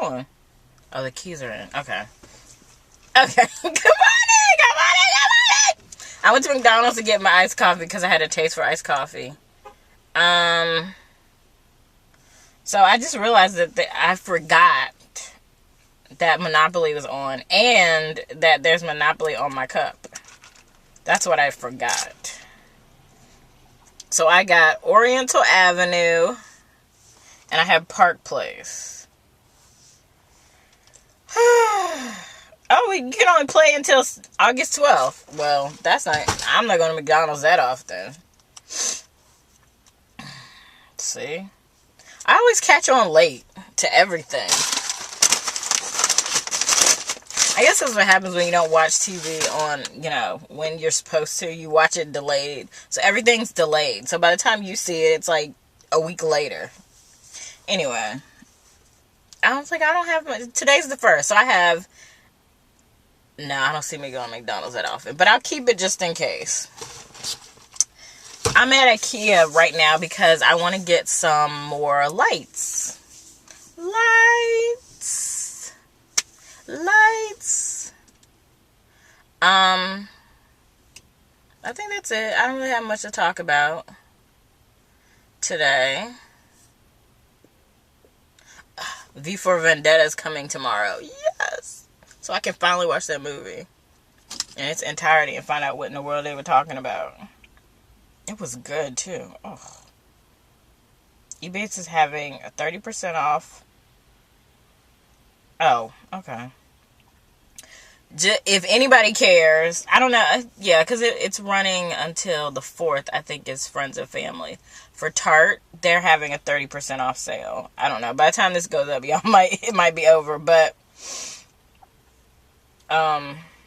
doing? Oh, the keys are in. Okay. Okay. Good morning! Good morning! Good morning! I went to McDonald's to get my iced coffee because I had a taste for iced coffee. So I just realized that I forgot that Monopoly was on and that there's Monopoly on my cup. That's what I forgot. So I got Oriental Avenue and I have Park Place. Oh, you can only play until August 12th. Well, I'm not going to McDonald's that often. See? I always catch on late to everything. I guess that's what happens when you don't watch TV on, when you're supposed to. You watch it delayed. So everything's delayed. So by the time you see it, it's like a week later. Anyway. I don't have much. Today's the 1st. So I have... No, I don't see me going to McDonald's that often. But I'll keep it just in case. I'm at IKEA right now because I want to get some more lights. Lights. I think that's it. I don't really have much to talk about today. V for Vendetta is coming tomorrow. Yes! So I can finally watch that movie in its entirety and find out what in the world they were talking about. It was good, too. Oh. Ebates is having a 30% off. Oh, okay. If anybody cares, I don't know. Yeah, because it's running until the 4th, I think, is Friends and Family. For Tarte, they're having a 30% off sale. I don't know. By the time this goes up, it might be over, but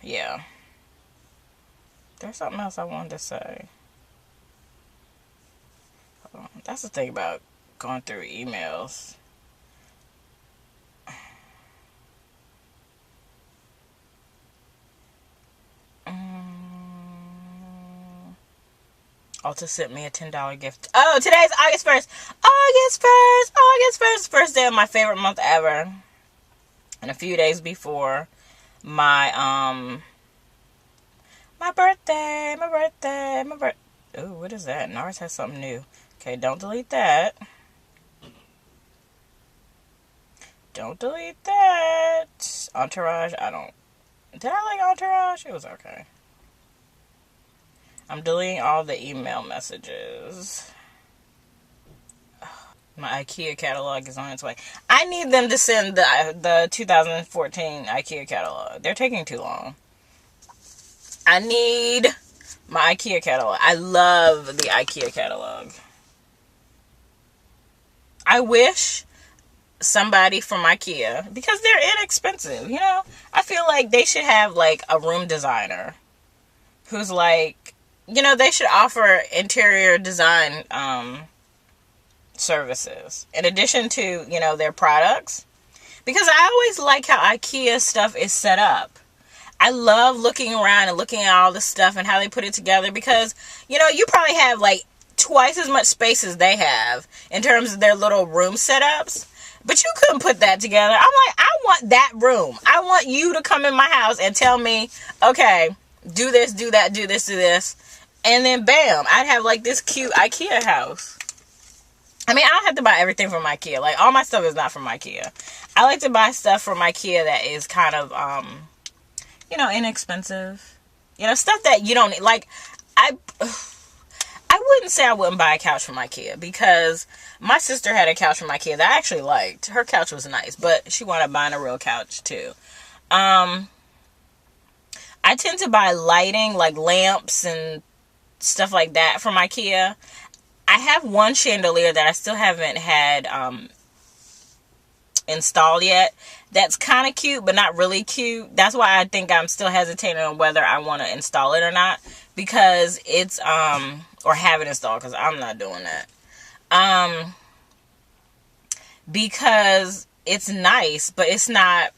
yeah. There's something else I wanted to say. That's the thing about going through emails. Ulta sent me a $10 gift. Oh, today's August 1st. August 1st. First day of my favorite month ever. And a few days before my birthday. Ooh, what is that? NARS has something new. Okay, don't delete that. Don't delete that. Entourage, did I like Entourage? It was okay. I'm deleting all the email messages. My IKEA catalog is on its way. I need them to send the 2014 IKEA catalog. They're taking too long. I need my IKEA catalog. I love the IKEA catalog. I wish somebody from IKEA, because they're inexpensive, I feel like they should have like a room designer who's like, they should offer interior design services in addition to, their products. Because I always like how IKEA stuff is set up. I love looking around and looking at all the stuff and how they put it together because, you probably have like twice as much space as they have in terms of their little room setups. But you couldn't put that together. I'm like, I want that room. I want you to come in my house and tell me, okay, do this, do that, do this, do this. And then bam, I'd have like this cute IKEA house. I mean, I don't have to buy everything from IKEA. Like, all my stuff is not from IKEA. I like to buy stuff from IKEA that is kind of, inexpensive. Stuff that you don't need. Like, I wouldn't say I wouldn't buy a couch from IKEA because my sister had a couch from IKEA that I actually liked. Her couch was nice, but she wound up buying a real couch too. I tend to buy lighting, like lamps and stuff like that from IKEA. I have one chandelier that I still haven't had installed yet. That's kind of cute, but not really cute. That's why I think I'm still hesitating on whether I want to install it or not. Because it's, or have it installed, because I'm not doing that. Because it's nice, but it's not,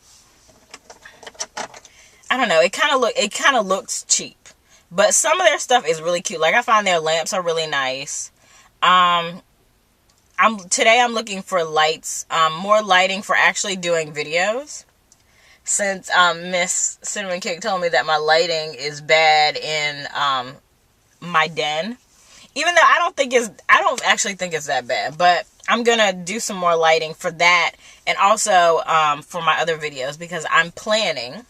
I don't know, it kind of looks cheap. But some of their stuff is really cute. Like, I find their lamps are really nice. I Today I'm looking for lights, more lighting for actually doing videos. Since Miss Cinnamon Cake told me that my lighting is bad in my den. Even though I don't actually think it's that bad, but I'm gonna do some more lighting for that, and also for my other videos, because I'm planning.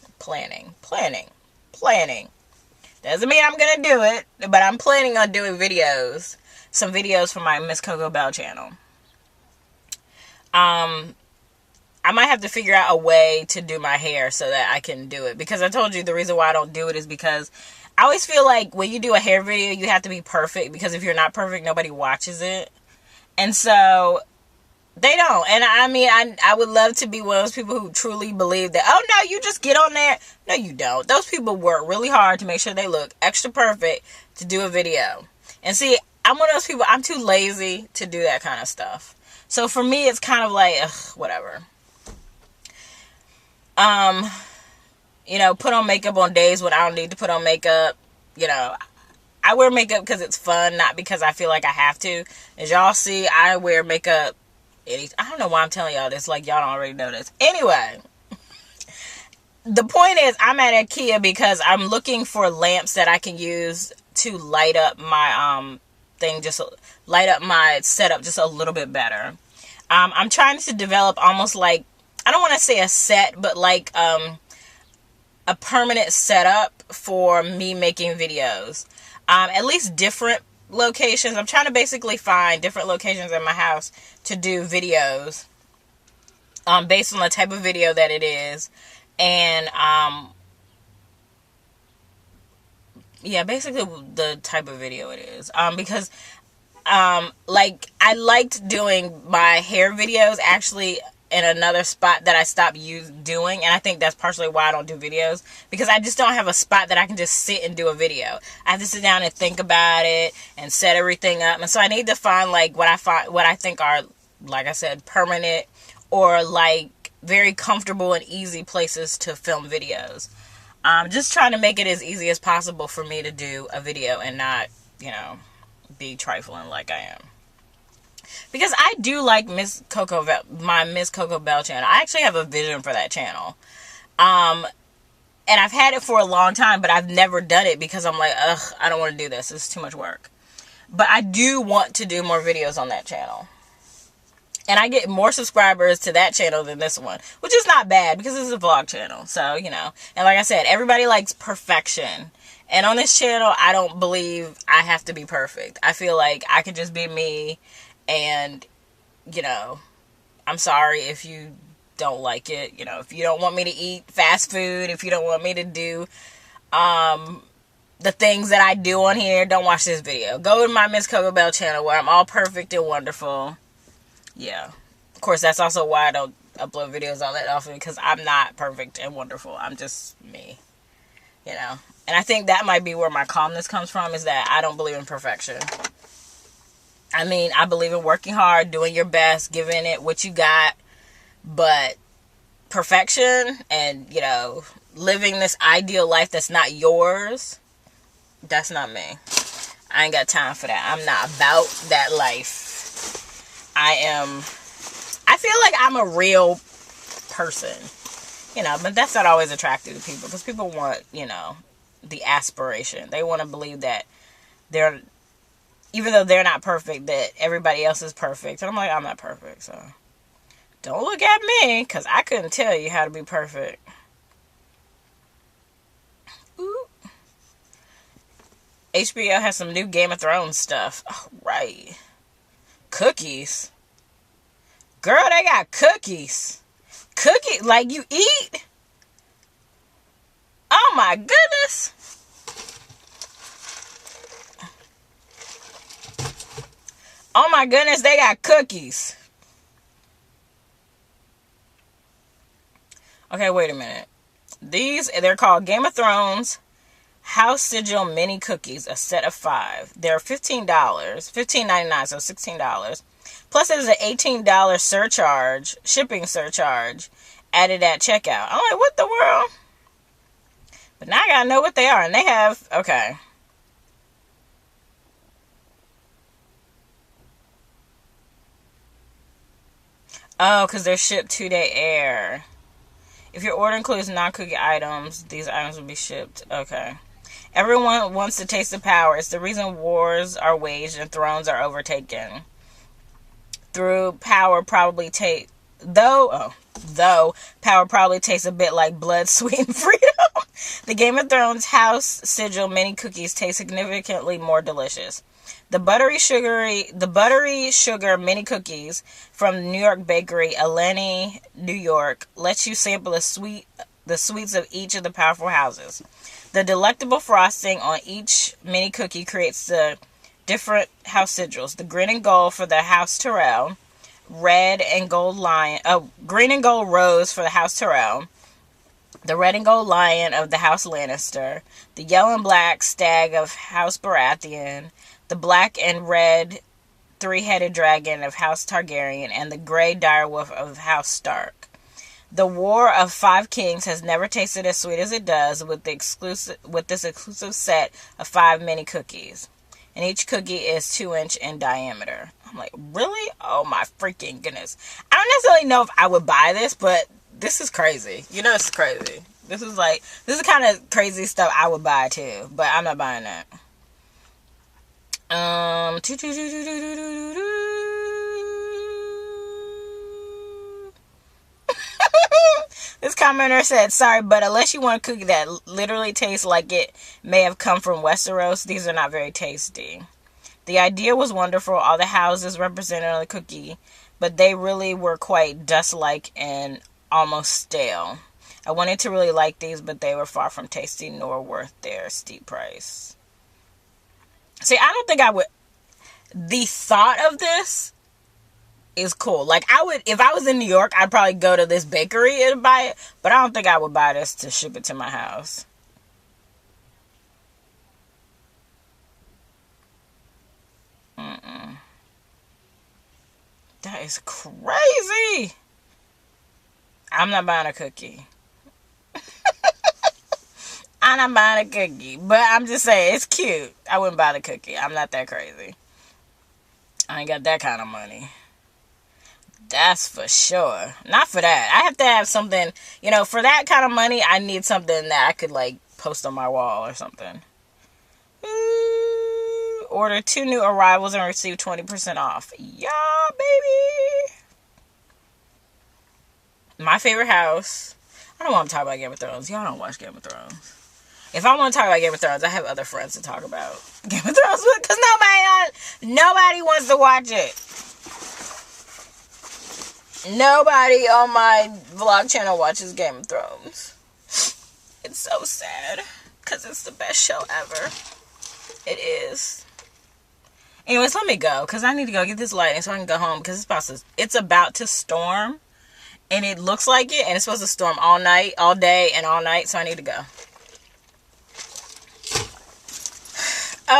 Doesn't mean I'm gonna do it, but I'm planning on doing videos, some videos for my Miss Coco Belle channel. I might have to figure out a way to do my hair so that I can do it, because I told you the reason why I don't do it is because I always feel like when you do a hair video, you have to be perfect, because if you're not perfect, nobody watches it. And so they don't. And I mean, I would love to be one of those people who truly believe that, oh no, you just get on there. No, you don't. Those people work really hard to make sure they look extra perfect to do a video. And see, I'm one of those people, I'm too lazy to do that kind of stuff. So for me, it's kind of like, ugh, whatever. You know, put on makeup on days when I don't need to put on makeup. You know, I wear makeup because it's fun, not because I feel like I have to. As y'all see, I wear makeup. I don't know why I'm telling y'all this, like y'all don't already know this. Anyway, the point is, I'm at IKEA because I'm looking for lamps that I can use to light up my thing, just light up my setup just a little bit better. I'm trying to develop almost like, I don't want to say a set, but like a permanent setup for me making videos. At least different locations. I'm trying to basically find different locations in my house to do videos based on the type of video that it is. And yeah, basically the type of video it is. Because like I liked doing my hair videos actually in another spot that I stopped doing, and I think that's partially why I don't do videos, because I just don't have a spot that I can just sit and do a video. I have to sit down and think about it and set everything up, and so I need to find like what I think are, like I said, permanent or like very comfortable and easy places to film videos. Just trying to make it as easy as possible for me to do a video and not, you know, be trifling like I am. Because I do like my Miss Coco Belle channel. I actually have a vision for that channel. And I've had it for a long time, but I've never done it because I'm like, ugh, I don't want to do this. It's too much work. But I do want to do more videos on that channel. And I get more subscribers to that channel than this one, which is not bad because it's a vlog channel. So, you know, and like I said, everybody likes perfection. And on this channel, I don't believe I have to be perfect. I feel like I could just be me. And, you know, I'm sorry if you don't like it. You know, if you don't want me to eat fast food, if you don't want me to do the things that I do on here, don't watch this video. Go to my Miss Coco Belle channel where I'm all perfect and wonderful. Yeah. Of course, that's also why I don't upload videos all that often, because I'm not perfect and wonderful. I'm just me. You know. And I think that might be where my calmness comes from, is that I don't believe in perfection. I mean, I believe in working hard, doing your best, giving it what you got, but perfection and, you know, living this ideal life that's not yours, that's not me. I ain't got time for that. I'm not about that life. I feel like I'm a real person, you know, but that's not always attractive to people, because people want, you know, the aspiration. They want to believe that even though they're not perfect, that everybody else is perfect. And I'm like, I'm not perfect, so don't look at me, because I couldn't tell you how to be perfect. Ooh. HBO has some new Game of Thrones stuff. Oh, right. Cookies. Girl, they got cookies. Cookies, like you eat? Oh my goodness. Oh my goodness, they got cookies. Okay, wait a minute. They're called Game of Thrones House Sigil Mini Cookies, a set of 5. They're $15, $15.99, so $16. Plus, there's an $18 surcharge, shipping surcharge, added at checkout. I'm like, what the world? But now I gotta know what they are. And they have, okay. Oh, because they're shipped 2-day air. If your order includes non-cookie items, these items will be shipped. Okay. Everyone wants to taste the power. It's the reason wars are waged and thrones are overtaken. Through power probably take... Though power probably tastes a bit like blood, sweet, and freedom. The Game of Thrones house sigil mini cookies taste significantly more delicious. The buttery sugar mini cookies from New York bakery, Eleni, New York, lets you sample the sweets of each of the powerful houses. The delectable frosting on each mini cookie creates the different house sigils. The green and gold for the House Tyrell, green and gold rose for the House Tyrell, the red and gold lion of the House Lannister, the yellow and black stag of House Baratheon, the black and red three-headed dragon of House Targaryen, and the gray direwolf of House Stark. The War of Five Kings has never tasted as sweet as it does with this exclusive set of 5 mini cookies. And each cookie is 2-inch in diameter. I'm like, really? Oh my freaking goodness. I don't necessarily know if I would buy this, but this is crazy. You know, it's crazy. This is the kind of crazy stuff I would buy too, but I'm not buying that. This commenter said, sorry, but unless you want a cookie that literally tastes like it may have come from Westeros, these are not very tasty. The idea was wonderful, all the houses represented on the cookie, but they really were quite dust-like and almost stale. I wanted to really like these, but they were far from tasty nor worth their steep price. See, I don't think I would... The thought of this is cool. Like, I would, if I was in New York, I'd probably go to this bakery and buy it, but I don't think I would buy this to ship it to my house. That is crazy. I'm not buying a cookie. I'm not buying a cookie, but I'm just saying, it's cute. I wouldn't buy the cookie. I'm not that crazy. I ain't got that kind of money. That's for sure. Not for that. I have to have something, for that kind of money, I need something that I could, post on my wall or something. Ooh, order 2 new arrivals and receive 20% off. Yeah, baby. My favorite house. I don't want to talk about Game of Thrones. Y'all don't watch Game of Thrones. If I want to talk about Game of Thrones, I have other friends to talk about Game of Thrones with, because nobody wants to watch it. Nobody on my vlog channel watches Game of Thrones. It's so sad, because it's the best show ever. It is. Anyways, let me go, because I need to go get this lighting so I can go home, because it's about to storm, and it looks like it, and it's supposed to storm all night, all day, and all night, so I need to go.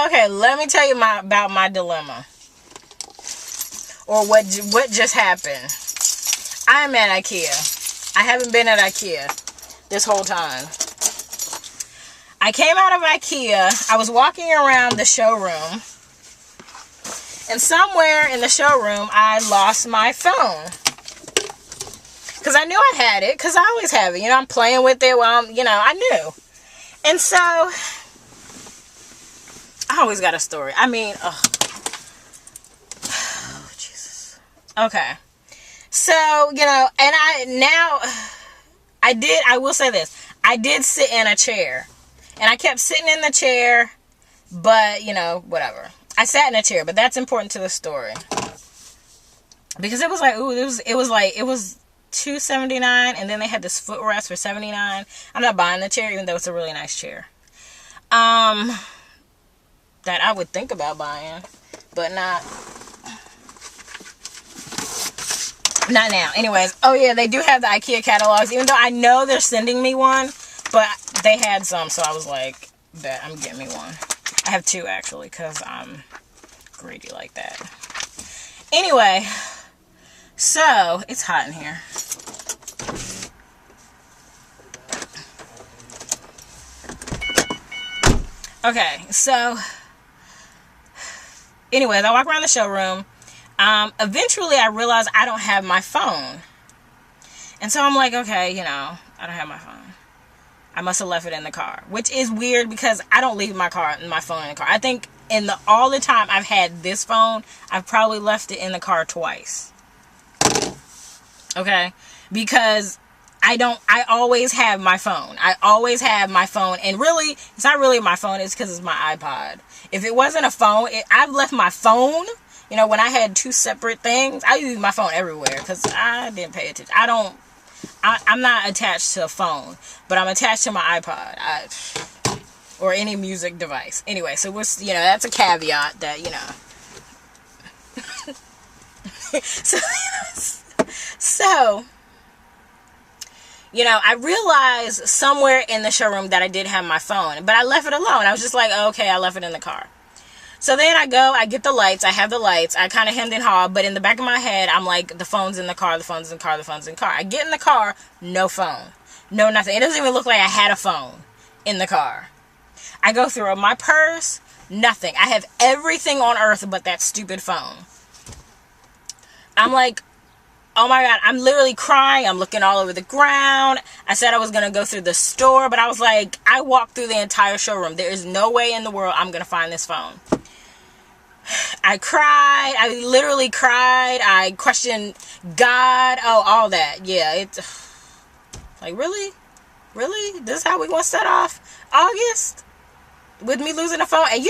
Okay, let me tell you about my dilemma. Or what just happened. I am at IKEA. I haven't been at IKEA this whole time. I came out of IKEA. I was walking around the showroom. And somewhere in the showroom, I lost my phone. Because I knew I had it. Because I always have it. I'm playing with it while I knew. And so... I always got a story. I mean, oh, Jesus. Okay. So, and I will say this. I did sit in a chair. And I kept sitting in the chair, but, whatever. I sat in a chair, but that's important to the story. Because it was like, ooh, it was $279, and then they had this footrest for $79. I'm not buying the chair, even though it's a really nice chair. That I would think about buying, but not now. Anyways, oh yeah, they do have the IKEA catalogs, even though I know they're sending me one, but they had some, so I was like, bet I'm getting me one. I have 2 actually, because I'm greedy like that. Anyway, so it's hot in here. Okay, so anyways, I walk around the showroom. Eventually I realized I don't have my phone. And so I'm like, okay, I don't have my phone. I must have left it in the car, which is weird because I don't leave my phone in the car. I think all the time I've had this phone, I've probably left it in the car twice. Okay? Because I always have my phone. I always have my phone. And really, it's not really my phone. It's because it's my iPod. If it wasn't a phone, I've left my phone. When I had two separate things, I use my phone everywhere because I didn't pay attention. I'm not attached to a phone, but I'm attached to my iPod or any music device. Anyway, so that's a caveat that, So, I realized somewhere in the showroom that I did have my phone, but I left it alone. I was just like, okay, I left it in the car. So then I get the lights, I have the lights, I kind of hemmed and hawed, but in the back of my head, I'm like, the phone's in the car, the phone's in the car, the phone's in the car. I get in the car, no phone, no nothing. It doesn't even look like I had a phone in the car. I go through my purse, nothing. I have everything on earth but that stupid phone. I'm like, oh my God, I'm literally crying. I'm looking all over the ground. I said I was going to go through the store, but I was like, I walked through the entire showroom. There is no way in the world I'm going to find this phone. I cried. I literally cried. I questioned God. Oh, all that. Yeah, it's like, really? Really? This is how we want to start off August? With me losing a phone? And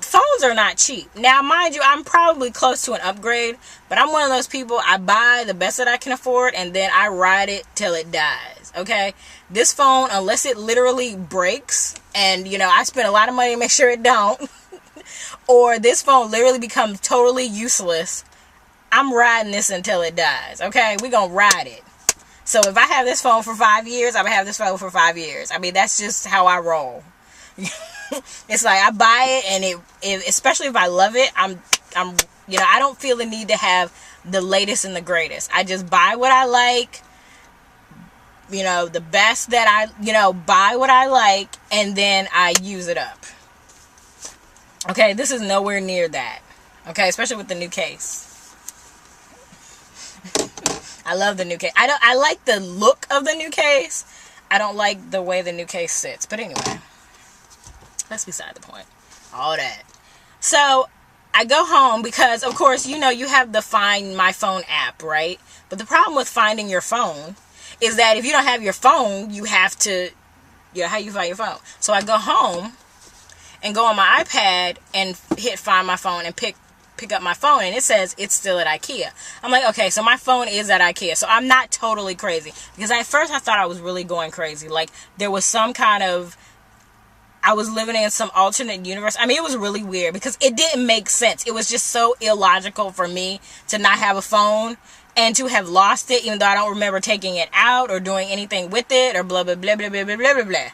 phones are not cheap. Now, mind you, I'm probably close to an upgrade, but I'm one of those people, I buy the best that I can afford, and then I ride it till it dies, okay? This phone, unless it literally breaks, and, I spend a lot of money to make sure it don't, or this phone literally becomes totally useless, I'm riding this until it dies, okay? We're going to ride it. So if I have this phone for 5 years, I'm going to have this phone for 5 years. I mean, that's just how I roll. It's like I buy it, and it especially if I love it, I'm I don't feel the need to have the latest and the greatest. I just buy what I like, the best that I buy what I like, and then I use it up. Okay, this is nowhere near that. Okay, especially with the new case. I love the new case. I like the look of the new case. I don't like the way the new case sits. But anyway, that's beside the point. All that. So I go home because, of course, you have the Find My Phone app, right? But the problem with finding your phone is that if you don't have your phone, you have to, how you find your phone? So I go home and go on my iPad and hit Find My Phone and pick up my phone, and it says it's still at IKEA. I'm like, okay, so my phone is at IKEA. So I'm not totally crazy. Because at first I thought I was really going crazy. Like there was some kind of, I was living in some alternate universe. I mean, it was really weird because it didn't make sense. It was just so illogical for me to not have a phone and to have lost it, even though I don't remember taking it out or doing anything with it or blah, blah, blah, blah, blah, blah, blah, blah, blah.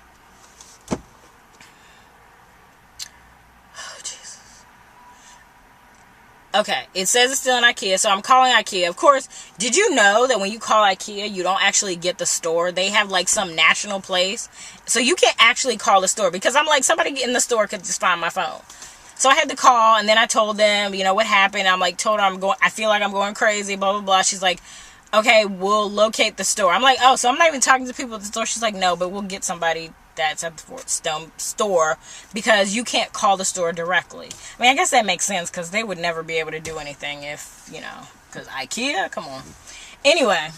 Oh, Jesus. Okay, it says it's still in IKEA, so I'm calling IKEA. Of course, did you know that when you call IKEA, you don't actually get the store? They have like some national place. So you can't actually call the store because I'm like, somebody in the store could just find my phone. So I had to call, and then I told them, what happened. I'm like, told her I feel like I'm going crazy, blah, blah, blah. She's like, okay, we'll locate the store. I'm like, oh, so I'm not even talking to people at the store. She's like, no, but we'll get somebody that's at the store because you can't call the store directly. I mean, I guess that makes sense because they would never be able to do anything if, because IKEA, come on. Anyway,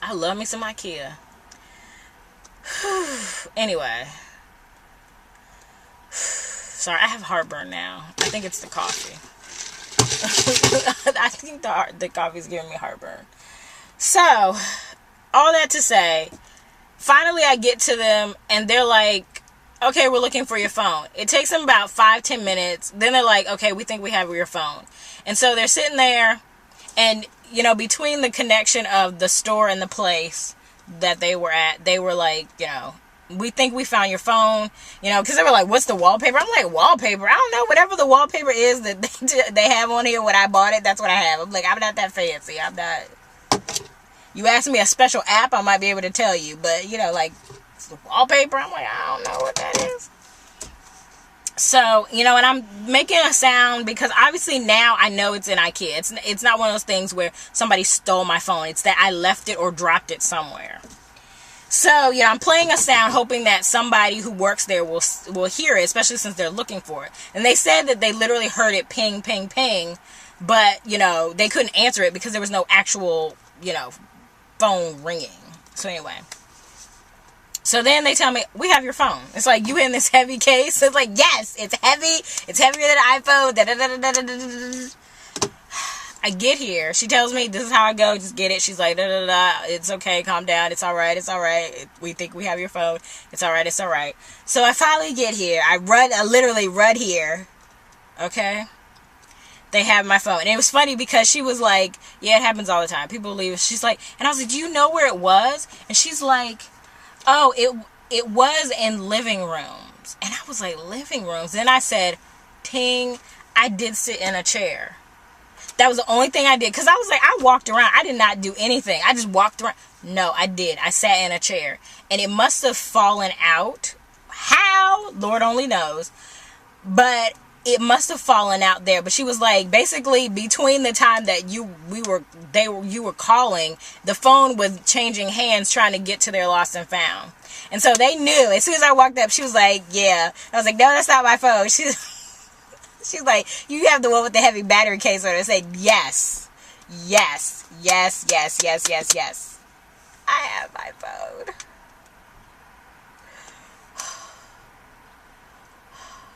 I love me some IKEA. Anyway. Sorry, I have heartburn now. I think it's the coffee. I think the coffee's giving me heartburn. So, all that to say, finally I get to them and they're like, okay, we're looking for your phone. It takes them about 5-10 minutes. Then they're like, okay, we think we have your phone. And so they're sitting there and, between the connection of the store and the place that they were at, they were like, we think we found your phone, because they were like, what's the wallpaper? I'm like, wallpaper? I don't know, whatever the wallpaper is that they have on here when I bought it, that's what I have. I'm like, I'm not that fancy. I'm not. You ask me a special app, I might be able to tell you, but, like, it's the wallpaper. I'm like, I don't know what that is. So, you know, and I'm making a sound because obviously now I know it's in IKEA. It's not one of those things where somebody stole my phone. It's that I left it or dropped it somewhere. So, yeah, I'm playing a sound hoping that somebody who works there will hear it, especially since they're looking for it. And they said that they literally heard it ping, ping, ping, but, you know, they couldn't answer it because there was no actual, you know, phone ringing. So anyway. So then they tell me, we have your phone. It's like, you in this heavy case? It's like, yes, it's heavy. It's heavier than an iPhone. Da, da, da, da, da, da. I get here. She tells me, this is how I go. Just get it. She's like, da, da, da. It's okay. Calm down. It's all right. It's all right. We think we have your phone. It's all right. It's all right. So I finally get here. I literally run here. Okay? They have my phone. And it was funny because she was like, yeah, it happens all the time. People leave. She's like, and I was like, do you know where it was? And she's like, oh, it was in living rooms. And I was like, living rooms? Then I said, ting, I did sit in a chair. That was the only thing I did. Because I was like, I walked around. I did not do anything. I just walked around. No, I did. I sat in a chair. And it must have fallen out. How? Lord only knows. But it must have fallen out there. But she was like, basically, between the time that you were calling, the phone was changing hands trying to get to their lost and found. And so they knew. As soon as I walked up, she was like, yeah. I was like, no, that's not my phone. She's like, you have the one with the heavy battery case on it. I said, yes. Yes. Yes, yes, yes, yes, yes. I have my phone.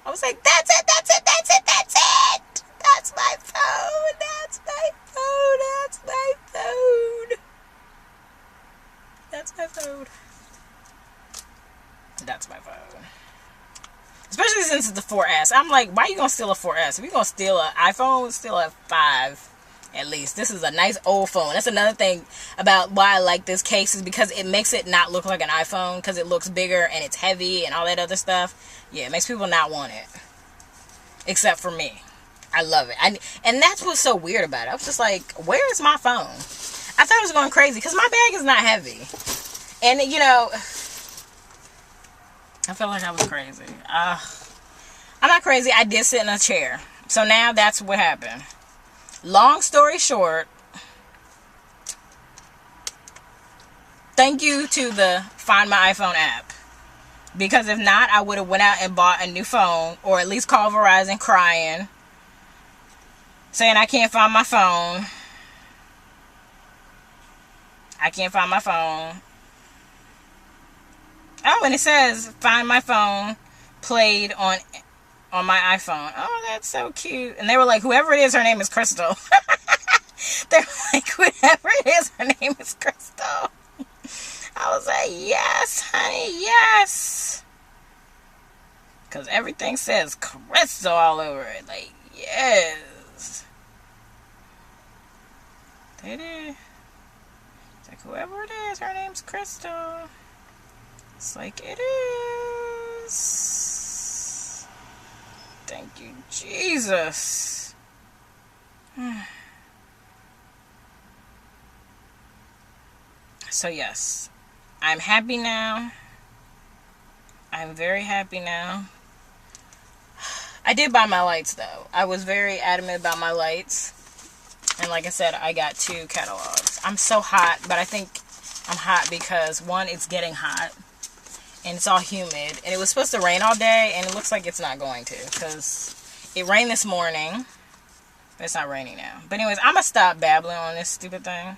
I was like, that's it, that's it, that's it, that's it. That's my phone. That's my phone. That's my phone. That's my phone. That's my phone. Especially since it's the 4S. I'm like, why are you going to steal a 4S? If you're going to steal an iPhone, steal a 5 at least. This is a nice old phone. That's another thing about why I like this case is because it makes it not look like an iPhone because it looks bigger and it's heavy and all that other stuff. Yeah, it makes people not want it. Except for me. I love it. And that's what's so weird about it. I was just like, where is my phone? I thought I was going crazy because my bag is not heavy. And, you know, I felt like I was crazy. I'm not crazy. I did sit in a chair. So now that's what happened. Long story short, thank you to the Find My iPhone app. Because if not, I would have went out and bought a new phone. Or at least called Verizon crying. Saying I can't find my phone. I can't find my phone. Oh, and it says, find my phone played on my iPhone. Oh, that's so cute. And they were like, whoever it is, her name is Crystal. They're like, whoever it is, her name is Crystal. I was like, yes, honey, yes. Because everything says Crystal all over it. Like, yes. It is. It's like, whoever it is, her name's Crystal. It's like, it is. Thank you, Jesus. So, yes. I'm happy now. I'm very happy now. I did buy my lights, though. I was very adamant about my lights. And like I said, I got 2 catalogs. I'm so hot, but I think I'm hot because, one, it's getting hot. And it's all humid. And it was supposed to rain all day, and it looks like it's not going to. Because it rained this morning. But it's not raining now. But anyways, I'm going to stop babbling on this stupid thing.